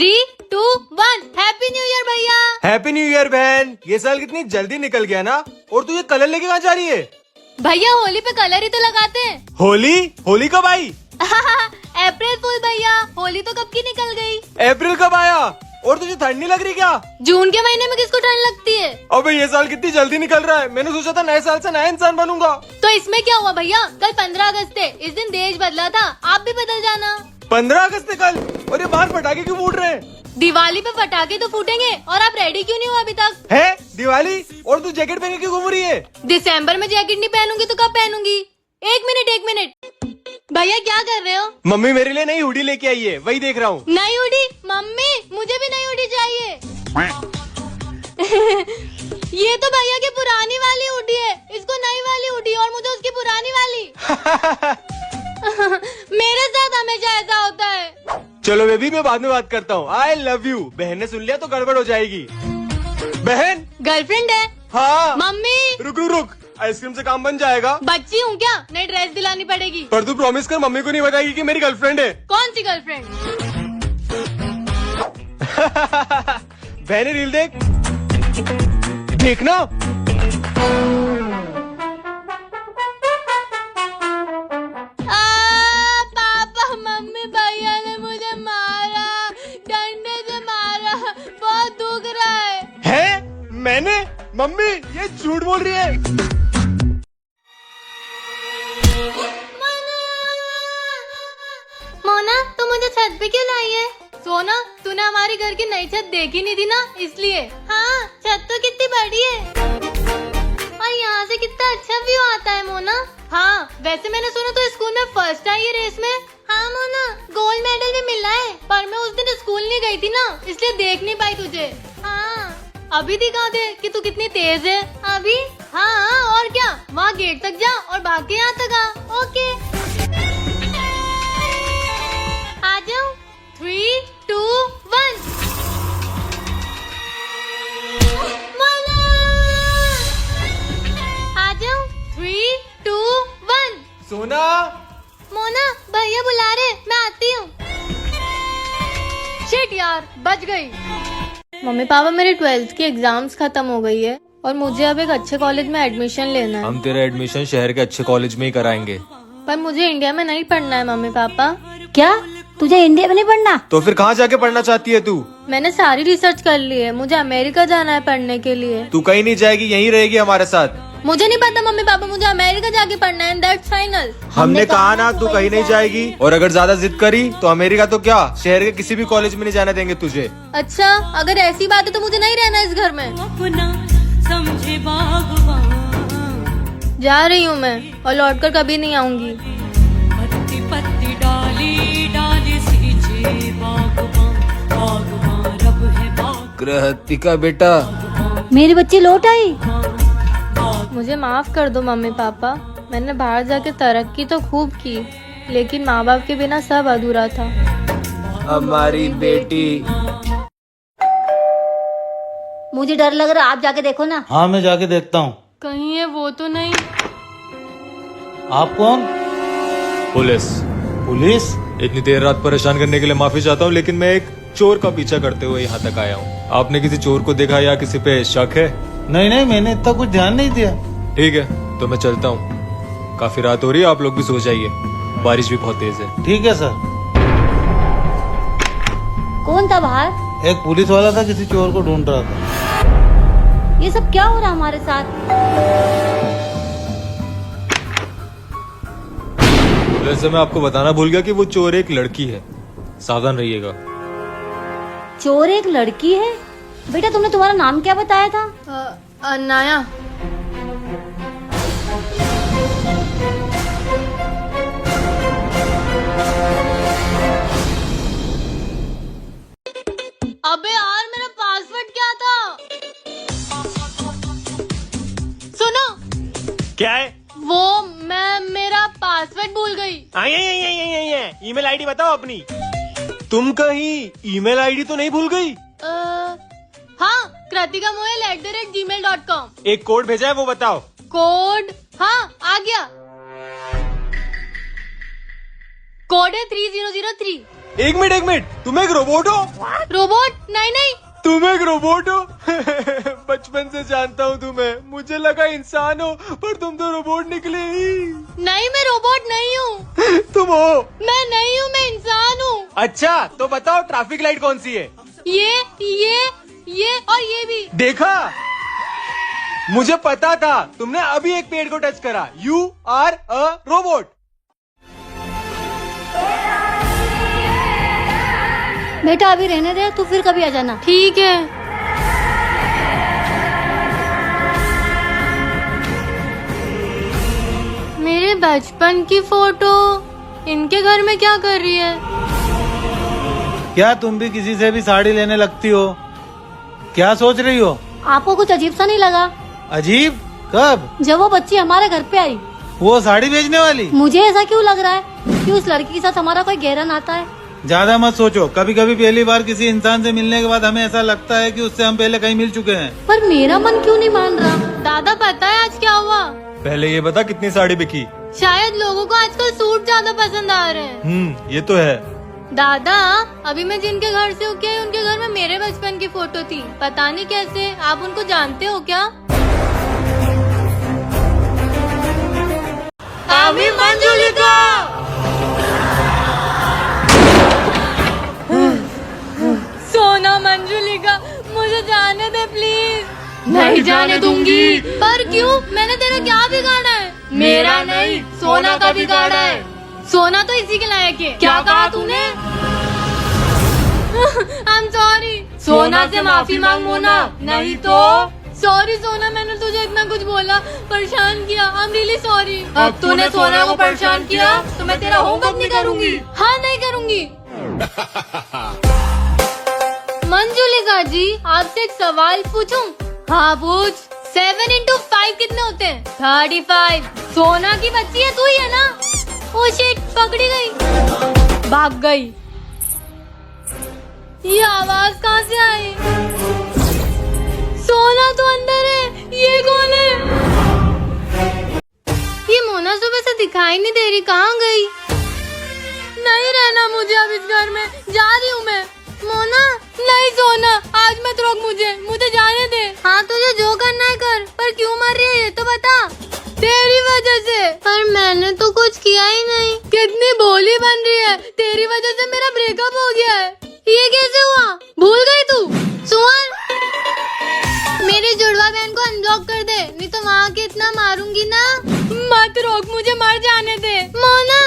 3, 2, 1 happy new year भैया। Happy new year बहन। ये साल कितनी जल्दी निकल गया ना। और तू ये कलर लेके कहाँ जा रही है? भैया होली पे कलर ही तो लगाते हैं। होली? होली कब आई? अप्रैल फूल भैया, होली तो कब की निकल गई। अप्रैल कब आया? और तुझे ठंड नहीं लग रही क्या? जून के महीने में किसको ठंड लगती है। अबे ये साल कितनी जल्दी निकल रहा है। मैंने सोचा था नए साल से नया इंसान बनूंगा। तो इसमें क्या हुआ भैया, कल 15 अगस्त है, इस दिन देश बदला था, आप भी बदल जाना। 15 अगस्त है कल। और ये बाहर पटाखे क्यों फूट रहे हैं? दिवाली पे पटाखे तो फूटेंगे, और आप रेडी क्यों नहीं हो अभी तक? है दिवाली? और तू जैकेट पहन के क्यों घूम रही है? दिसंबर में जैकेट नहीं पहनूंगी तो कब पहनूंगी? एक मिनट भैया क्या कर रहे हो? मम्मी मेरे लिए नई हुडी लेके आई है, वही देख रहा हूँ। नई हुडी? मम्मी मुझे भी नई हुडी चाहिए। ये तो भैया की पुरानी वाली हुडी है, इसको नई वाली हुडी और मुझे उसकी पुरानी वाली। मेरे साथ हमेशा ऐसा होता है। चलो बेबी मैं बाद में बात करता हूँ। I love you. बहन ने सुन लिया तो गड़बड़ हो जाएगी। बहन गर्लफ्रेंड है? हाँ। मम्मी रुक आइसक्रीम से काम बन जाएगा। बच्ची हूँ क्या, नई ड्रेस दिलानी पड़ेगी। पर तू प्रॉमिस कर मम्मी को नहीं बताएगी कि मेरी गर्लफ्रेंड है। कौन सी गर्लफ्रेंड? बहने रील देख, देखना। पापा मम्मी भैया ने मुझे मारा, डंडे से मारा, बहुत दुख रहा है। मैंने? मम्मी ये झूठ बोल रही है। मोना तू मुझे छत पे क्यों लाई है? सोना तूने हमारी घर की नई छत देखी नहीं थी ना, इसलिए। हाँ छत तो कितनी बड़ी है और यहाँ से कितना अच्छा व्यू आता है मोना। हाँ वैसे मैंने सुना तो स्कूल में फर्स्ट आई है रेस में। हाँ मोना गोल्ड मेडल भी मिला है, पर मैं उस दिन स्कूल नहीं गई थी ना, इसलिए देख नहीं पाई तुझे। हाँ अभी दिखा दे कि तू कितनी तेज है। अभी? हाँ और क्या, वहाँ गेट तक जा और भाग के यहाँ तक आ। ओके आ जाऊँ? 3, 2, 1 आ जाऊँ? 3, 2, 1 सोना। मोना भैया बुला रहे, मैं आती हूँ। शिट यार बच गई। मम्मी पापा मेरे 12th की एग्जाम्स खत्म हो गई है और मुझे अब एक अच्छे कॉलेज में एडमिशन लेना है। हम तेरा एडमिशन शहर के अच्छे कॉलेज में ही कराएंगे। पर मुझे इंडिया में नहीं पढ़ना है मम्मी पापा। क्या तुझे इंडिया में नहीं पढ़ना? तो फिर कहाँ जाके पढ़ना चाहती है तू? मैंने सारी रिसर्च कर ली है, मुझे अमेरिका जाना है पढ़ने के लिए। तू कहीं नहीं जाएगी, यहीं रहेगी हमारे साथ। मुझे नहीं पता मम्मी पापा, मुझे अमेरिका जाके पढ़ना है, दैट्स फाइनल। हमने कहा ना तू कहीं नहीं जाएगी, और अगर ज्यादा जिद करी तो अमेरिका तो क्या शहर के किसी भी कॉलेज में नहीं जाने देंगे तुझे। अच्छा अगर ऐसी बात है तो मुझे नहीं रहना इस घर में। समझे बागवान, जा रही हूँ मैं और लौटकर कभी नहीं आऊंगी। पत्ती पत्ती डाली डाली सींचे बागवान, बागवान रब है बाग। कृतिका बेटा, मेरी बच्ची लौट आई। मुझे माफ कर दो मम्मी पापा, मैंने बाहर जाके तरक्की तो खूब की, लेकिन माँ बाप के बिना सब अधूरा था। हमारी बेटी। मुझे डर लग रहा, आप जाके देखो ना। हाँ मैं जाके देखता हूँ। कहीं ये वो तो नहीं? आप कौन? पुलिस। पुलिस? इतनी देर रात परेशान करने के लिए माफी चाहता हूँ, लेकिन मैं एक चोर का पीछा करते हुए यहाँ तक आया हूँ। आपने किसी चोर को देखा या किसी पे शक है? नहीं मैंने इतना कुछ ध्यान नहीं दिया। ठीक है तो मैं चलता हूँ, काफी रात हो रही है, आप लोग भी सो जाइए, बारिश भी बहुत तेज है। ठीक है सर। कौन था बाहर? एक पुलिस वाला था, किसी चोर को ढूंढ रहा था। ये सब क्या हो रहा हमारे साथ? वैसे मैं आपको बताना भूल गया कि वो चोर एक लड़की है, सावधान रहिएगा। चोर एक लड़की है? बेटा तुमने तुम्हारा नाम क्या बताया था? अनाया। अबे यार मेरा पासवर्ड क्या था? सुनो। क्या है? वो मैं मेरा पासवर्ड भूल गई। ईमेल आईडी बताओ अपनी। तुम कहीं ईमेल आईडी तो नहीं भूल गई? हाँ kratikamोयल@gmail.com। एक कोड भेजा है वो बताओ। कोड? हाँ आ गया, कोड है 3003। एक मिनट, तुम एक रोबोट हो? रोबोट? नहीं नहीं। तुम एक रोबोट हो? बचपन से जानता हूँ तुम्हें, मुझे लगा इंसान हो, पर तुम तो रोबोट निकली। नहीं, मैं रोबोट नहीं हूँ। तुम हो? मैं नहीं हूँ, मैं इंसान हूँ। अच्छा, तो बताओ ट्रैफिक लाइट कौन सी है? ये और ये भी। देखा, मुझे पता था, तुमने अभी एक पेड़ को टच करा। You are a robot. बेटा अभी रहने दे, तू फिर कभी आ जाना। ठीक है। मेरे बचपन की फोटो इनके घर में क्या कर रही है? क्या तुम भी किसी से भी साड़ी लेने लगती हो? क्या सोच रही हो? आपको कुछ अजीब सा नहीं लगा? अजीब? कब? जब वो बच्ची हमारे घर पे आई। वो साड़ी बेचने वाली? मुझे ऐसा क्यों लग रहा है कि उस लड़की के साथ हमारा कोई गहरा नाता है। ज्यादा मत सोचो, कभी कभी पहली बार किसी इंसान से मिलने के बाद हमें ऐसा लगता है कि उससे हम पहले कहीं मिल चुके हैं। पर मेरा मन क्यों नहीं मान रहा? दादा पता है आज क्या हुआ? पहले ये बता कितनी साड़ी बिकी? शायद लोगों को आजकल सूट ज्यादा पसंद आ रहे हैं। ये तो है। दादा, अभी मैं जिनके घर से होके आई उनके घर में मेरे बचपन की फोटो थी। पता नहीं कैसे, आप उनको जानते हो क्या? अभी मंजुलिका। सोना मंजुलिका, मुझे जाने दे प्लीज। नहीं जाने दूंगी। पर क्यों? मैंने तेरा क्या बिगाड़ा है? मेरा नहीं, सोना का बिगाड़ा है। सोना तो इसी के लायक है। क्या कहा तूने? I'm sorry। सोना से माफी मांग मोना, नहीं तो। सॉरी सोना, मैंने तुझे इतना कुछ बोला, परेशान किया। I'm really sorry। अब तूने सोना को परेशान किया तो मैं तेरा होमवर्क नहीं करूँगी। हाँ, नहीं करूँगी। मंजुलिका जी, आपसे एक सवाल पूछूं? हाँ पूछ। 7 into 5 कितने होते हैं? 35। सोना की बच्ची है तू ही है ना? ओ शिट, पकड़ी गई, भाग गई। ये आवाज कहाँ से आई? सोना तो अंदर है, ये कौन है? ये मोना सुबह से दिखाई नहीं दे रही, कहाँ गई? नहीं रहना मुझे अब इस घर में, जा रही हूँ मैं। मोना, नहीं सोना, आज मत रोक मुझे जाने दे। हाँ, तुझे जो करना है कर, पर क्यों मर रही है ये तो बता। तेरी वजह से। पर मैंने तो कुछ किया ही नहीं। कितनी भोली बन रही है, तेरी वजह से मेरा ब्रेकअप हो गया है। ये कैसे हुआ? भूल गई तू? सुन, मेरी जुड़वा बहन को अनब्लॉक कर दे, नहीं तो वहाँ के इतना मारूंगी ना। मत रोक मुझे, मर जाने दे। मोना,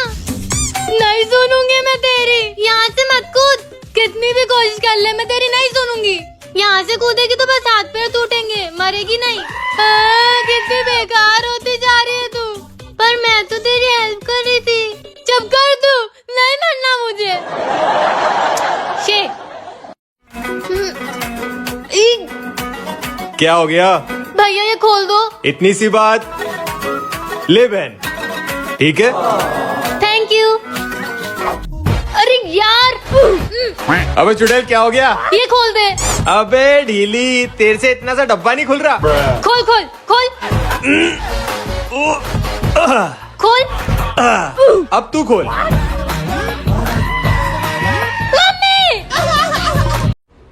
नहीं सुनूंगी मैं तेरी। यहाँ से मत कूद, कितनी भी कोशिश कर ले मैं तेरी नहीं सुनूंगी। यहाँ से कूदेगी तो बस हाथ पैर टूटेंगे, मरेगी नहीं। कितनी बेकार होती जा रही है तू। पर मैं तो तेरी हेल्प कर रही थी। चुप कर तू, नहीं मरना मुझे। शे। क्या हो गया? भैया ये खोल दो। इतनी सी बात, ले बहन, ठीक है? Thank you. अरे यार। अबे चुड़ैल, क्या हो गया? ये खोल दे। अबे ढीली, तेरे से इतना सा डब्बा नहीं खुल रहा। खोल खोल खोल खोल। अब तू खोल। मम्मी!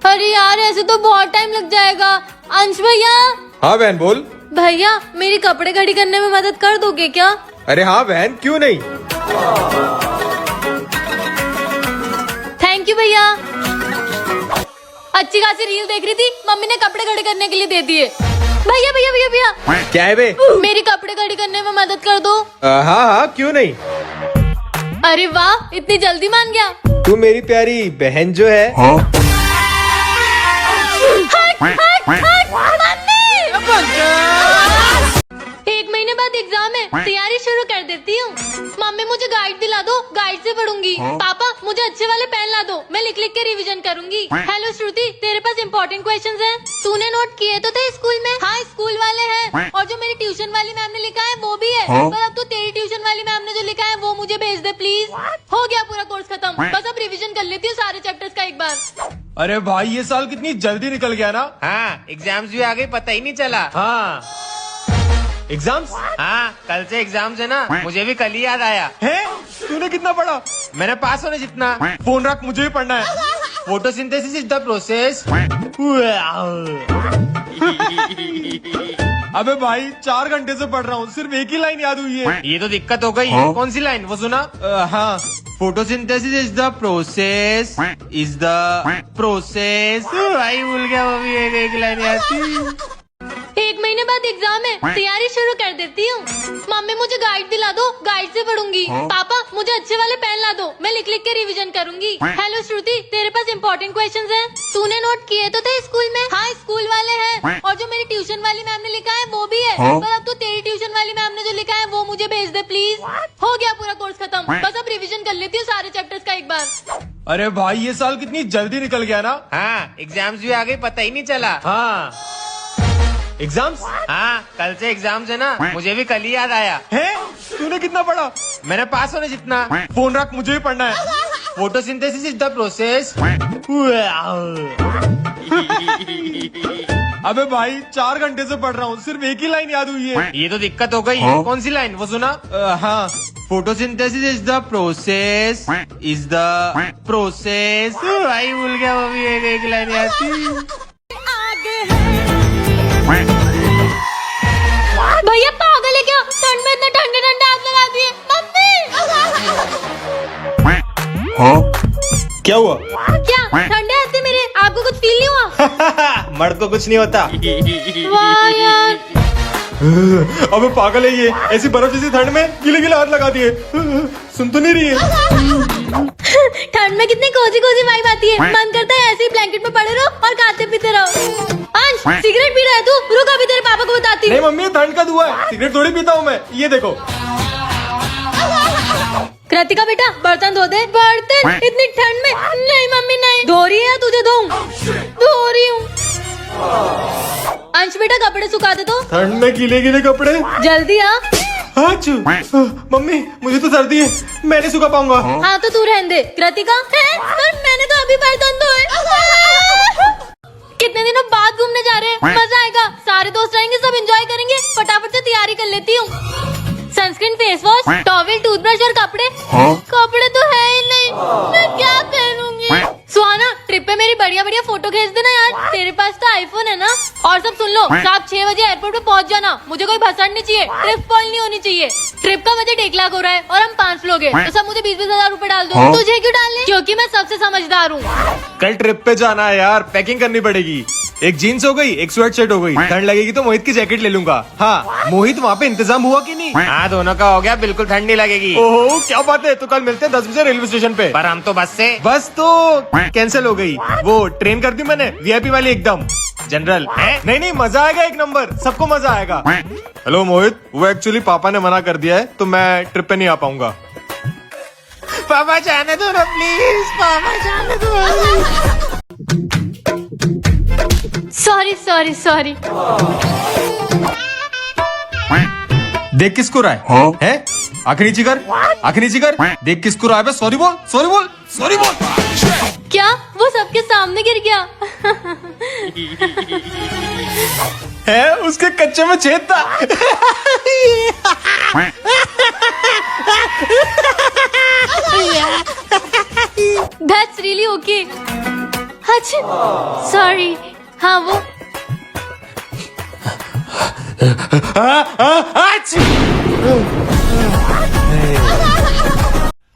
अरे यार, ऐसे तो बहुत टाइम लग जाएगा। अंश भैया। हाँ बहन बोल। भैया, मेरी कपड़े घड़ी करने में मदद कर दोगे क्या? अरे हाँ बहन, क्यों नहीं। थैंक यू भैया। अच्छी खासी रील देख रही थी, मम्मी ने कपड़े घड़ी करने के लिए दे दिए। भैया भैया भैया भैया। क्या है बे? मेरी कपड़े घड़ी करने में मदद कर दो। हाँ हाँ, क्यों नहीं। अरे वाह, इतनी जल्दी मान गया। तू मेरी प्यारी बहन जो है। एक महीने बाद एग्जाम है, तैयारी शुरू कर देती हूँ। मम्मी मुझे गाइड दिला दो, गाइड से पढ़ूंगी। पापा मुझे अच्छे वाले पेन ला दो, मैं लिख लिख के रिवीजन करूंगी। हेलो श्रुति, तेरे पास इम्पोर्टेंट क्वेश्चंस हैं? तूने नोट किए तो थे स्कूल में? हाँ, स्कूल वाले हैं, और जो मेरी ट्यूशन वाली मैम ने लिखा है वो भी है। पर अब तो तेरी ट्यूशन वाली मैम ने जो लिखा है वो मुझे भेज दे प्लीज। हो गया पूरा कोर्स खत्म, बस अब रिविजन कर लेती हूँ सारे चैप्टर्स का एक बार। अरे भाई, ये साल कितनी जल्दी निकल गया ना। हाँ, एग्जाम्स भी आ गए, पता ही नहीं चला। हाँ। एग्जाम्स हाँ, कल से एग्जाम्स है ना, मुझे भी कल ही याद आया। है? तूने कितना पढ़ा? मैंने पास होने जितना। फोन रख, मुझे भी पढ़ना है। Photosynthesis is the process. अबे भाई 4 घंटे से पढ़ रहा हूँ, सिर्फ एक ही लाइन याद हुई है। ये तो दिक्कत हो गई। कौन सी लाइन वो सुना? हाँ, फोटोसिंथेसिस इज द प्रोसेस भाई भूल गया, वो भी एक लाइन याद थी। 1 महीने बाद एग्जाम है, तैयारी शुरू कर देती हूँ। मम्मी मुझे गाइड दिला दो, गाइड से पढ़ूंगी। पापा मुझे अच्छे वाले पेन ला दो, मैं लिख लिख के रिवीजन करूंगी। हेलो श्रुति, तेरे पास इंपॉर्टेंट क्वेश्चंस हैं? तूने नोट किए तो थे स्कूल में? हाँ, स्कूल वाले हैं, और जो मेरी ट्यूशन वाली मैम ने लिखा है वो भी है। पर अब तो तेरी ट्यूशन वाली मैम ने जो लिखा है वो मुझे भेज दे प्लीज। हो गया पूरा कोर्स खत्म, बस अब रिविजन कर लेती हूँ सारे चैप्टर्स का एक बार। अरे भाई ये साल कितनी जल्दी निकल गया ना। हाँ, एग्जाम्स भी आ गई, पता ही नहीं चला। हाँ, एग्जाम्स हाँ, कल से एग्जाम्स है ना, मुझे भी कल ही याद आया। है? तूने कितना पढ़ा? मैंने पास होने जितना। फोन रख, मुझे भी पढ़ना है। Photosynthesis is the process. अबे भाई 4 घंटे से पढ़ रहा हूँ, सिर्फ एक ही लाइन याद हुई है। ये तो दिक्कत हो गई। कौन सी लाइन वो सुना? हाँ, फोटोसिंथेसिस इज द प्रोसेस भाई भूल गया, वो भी एक लाइन याद थी। भैया पागल है क्या? ठंड में इतना ठंडे ठंडे आग लगा दिए। मम्मी क्या हुआ? क्या ठंडे हाथ थे मेरे, आपको कुछ फील नहीं हुआ? मर्द को कुछ नहीं होता। वाह यार, अबे पागल है ये, ऐसी बर्फ जैसी ठंड में गीले गीले हाथ लगा दिए। सुन तो नहीं रही है? ठंड में कितनी कोजी कोजी वाइब आती है, मन करता है ऐसे ही ब्लैंकेट में पड़े रहो और खाते पीते रहो। अंश, सिगरेट पी रहा है तू? रुक अभी तेरे पापा को बताती नहीं हूँ। मम्मी, ये ठंड का धुआं है, सिगरेट थोड़ी पीता हूँ मैं। ये देखो। कृतिका बेटा बर्तन धो दे। बर्तन इतनी ठंड में? नहीं मम्मी नहीं। धो रही है या तुझे धोऊं? धो रही हूँ। अंश बेटा कपड़े सुखा दे तो। ठंड में गीले गीले कपड़े? जल्दी आ। हाँ चू। मम्मी मुझे तो सर्दी है, मैं नहीं सुखा पाऊंगा। हाँ तो तू रहने दे। कृतिका है? पर मैंने तो अभी बर्तन धोए। कितने दिनों बाद घूमने जा रहे हैं, मजा आएगा, सारे दोस्त रहेंगे, सब एंजॉय करेंगे। फटाफट से तैयारी कर लेती हूँ। Sunscreen, face wash, towel, toothbrush और कपड़े। कपड़े तो है ही नहीं, मैं क्या पहनूंगी? सुहाना, ट्रिप पे मेरी बढ़िया बढ़िया फोटो खींच देना यार, तेरे पास तो आईफोन है ना। और सब सुन लो, शाम 6 बजे एयरपोर्ट पे पहुंच जाना, मुझे कोई भसड़ नहीं चाहिए, ट्रिप फॉल नहीं होनी चाहिए। ट्रिप का बजट 1 लाख हो रहा है और हम 5 लोग हैं, तो सब मुझे 20-20 हजार रूपए डाल दो। तुझे क्यों डालने? क्योंकि मैं सबसे समझदार हूँ। कल ट्रिप पे जाना है यार, पैकिंग करनी पड़ेगी। एक जीन्स हो गई, एक स्वेट शर्ट हो गई। ठंड लगेगी तो मोहित की जैकेट ले लूंगा। हाँ, मोहित वहाँ पे इंतजाम हुआ कि नहीं? हाँ, दोनों का हो गया, बिल्कुल ठंड नहीं लगेगी। ओहो क्या बात है, तो कल मिलते हैं 10 बजे रेलवे स्टेशन पे। पर हम तो बस से। बस तो कैंसिल हो गई, वो ट्रेन कर दी मैंने, वीआईपी वाली एकदम जनरल है। नहीं नहीं, मजा आएगा एक नंबर, सबको मजा आएगा। हेलो मोहित, वो एक्चुअली पापा ने मना कर दिया है तो मैं ट्रिप पे नहीं आ पाऊंगा। पापा जाने दो ना प्लीज, पापा जाने दो। Sorry sorry sorry. देख किसको रहा है? आंखें नीची कर, आंखें नीची कर। देख किसको रहा है? सॉरी बोल, सॉरी बोल, सॉरी बोल। क्या वो सबके सामने गिर गया? है उसके कच्चे में छेद था। That's really okay. अच्छा, सॉरी। हाँ वो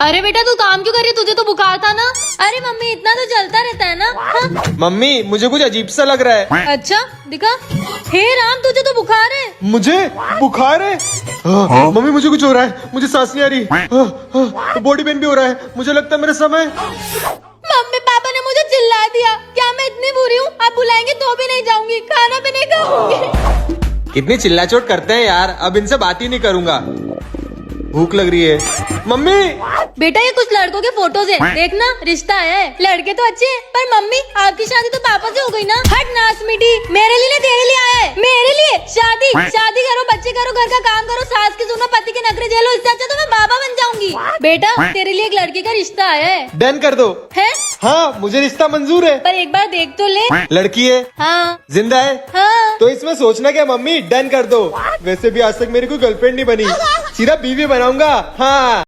अरे बेटा तू काम क्यों कर रही है? तुझे तो बुखार था ना? अरे मम्मी इतना तो चलता रहता है ना। हाँ? मम्मी मुझे कुछ अजीब सा लग रहा है। अच्छा दिखा। हे राम, तुझे तो बुखार है। मुझे बुखार है? मम्मी मुझे कुछ हो रहा है, मुझे सांस नहीं आ रही, बॉडी पेन भी हो रहा है, मुझे लगता है मेरे समय। मम्मी पापा ने मुझे चिल्ला दिया। क्या मैं इतनी बुरी हूँ? आप बुलाएंगे तो भी नहीं जाऊंगी, खाना भी नहीं खाऊंगी। कितनी चिल्लाचोट करते हैं यार, अब इनसे बात ही नहीं करूंगा, भूख लग रही है। मम्मी बेटा ये कुछ लड़कों के फोटोज है, देखना रिश्ता है। लड़के तो अच्छे हैं, पर मम्मी आपकी शादी तो पापा से हो गई ना। हट नाच मिटी, मेरे लिए तेरे लिए आया है। मेरे लिए शादी? शादी करो, बच्चे करो, घर का काम करो, सास की सुनो, पति के नखरे झेलो, इससे अच्छा तो मैं बाबा बन जाऊंगी। बेटा तेरे लिए एक लड़की का रिश्ता आया है। डन कर दो। है? हाँ मुझे रिश्ता मंजूर है। पर एक बार देख तो ले। लड़की है? हाँ। जिंदा है? हाँ। तो इसमें सोचना क्या मम्मी, डन कर दो। वैसे भी आज तक मेरी कोई गर्लफ्रेंड नहीं बनी, सीधा बीवी बनाऊंगा। हाँ